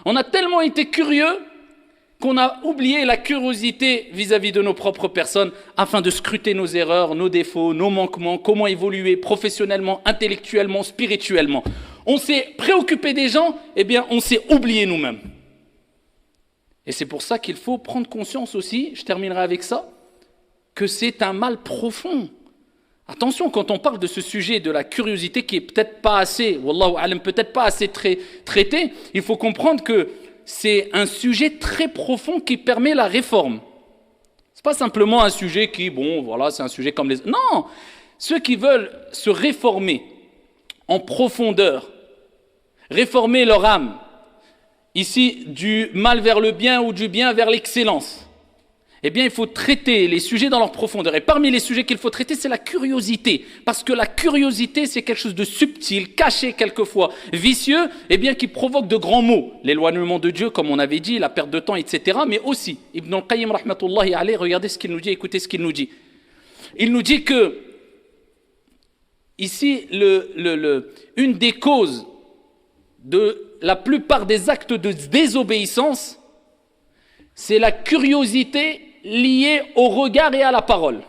On a tellement été curieux qu'on a oublié la curiosité vis-à-vis de nos propres personnes afin de scruter nos erreurs, nos défauts, nos manquements, comment évoluer professionnellement, intellectuellement, spirituellement. On s'est préoccupé des gens, eh bien on s'est oublié nous-mêmes. Et c'est pour ça qu'il faut prendre conscience aussi, je terminerai avec ça, que c'est un mal profond. Attention, quand on parle de ce sujet de la curiosité qui est peut-être pas assez, wallahu alam, peut-être pas assez traité, il faut comprendre que c'est un sujet très profond qui permet la réforme. C'est pas simplement un sujet qui, bon, voilà, c'est un sujet comme les... Non, ceux qui veulent se réformer en profondeur, réformer leur âme, ici, du mal vers le bien ou du bien vers l'excellence, eh bien, il faut traiter les sujets dans leur profondeur. Et parmi les sujets qu'il faut traiter, c'est la curiosité. Parce que la curiosité, c'est quelque chose de subtil, caché quelquefois, vicieux, eh bien, qui provoque de grands maux. L'éloignement de Dieu, comme on avait dit, la perte de temps, etc. Mais aussi, Ibn al-Qayyim, rahmatullahi alayhi, regardez ce qu'il nous dit, écoutez ce qu'il nous dit. Il nous dit que, ici, une des causes de la plupart des actes de désobéissance, c'est la curiosité liée au regard et à la parole.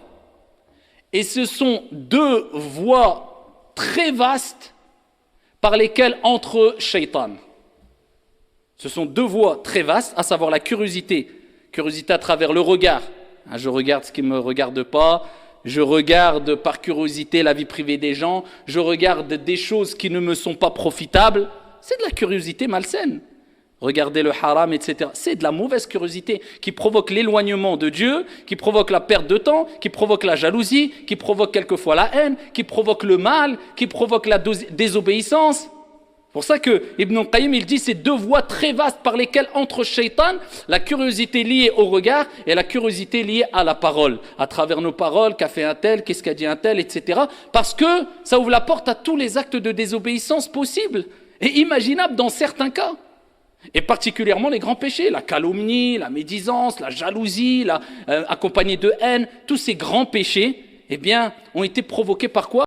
Et ce sont deux voies très vastes par lesquelles entre Shaitan. Ce sont deux voies très vastes, à savoir la curiosité à travers le regard. Je regarde ce qui ne me regarde pas, je regarde par curiosité la vie privée des gens, je regarde des choses qui ne me sont pas profitables. C'est de la curiosité malsaine. Regardez le haram, etc. C'est de la mauvaise curiosité qui provoque l'éloignement de Dieu, qui provoque la perte de temps, qui provoque la jalousie, qui provoque quelquefois la haine, qui provoque le mal, qui provoque la désobéissance. C'est pour ça que Ibn Qayyim, il dit, c'est deux voies très vastes par lesquelles entre Shaitan, la curiosité liée au regard et la curiosité liée à la parole. À travers nos paroles, qu'a fait un tel, qu'est-ce qu'a dit un tel, etc. Parce que ça ouvre la porte à tous les actes de désobéissance possibles et imaginables dans certains cas. Et particulièrement les grands péchés, la calomnie, la médisance, la jalousie, accompagnée de haine, tous ces grands péchés, eh bien, ont été provoqués par quoi ?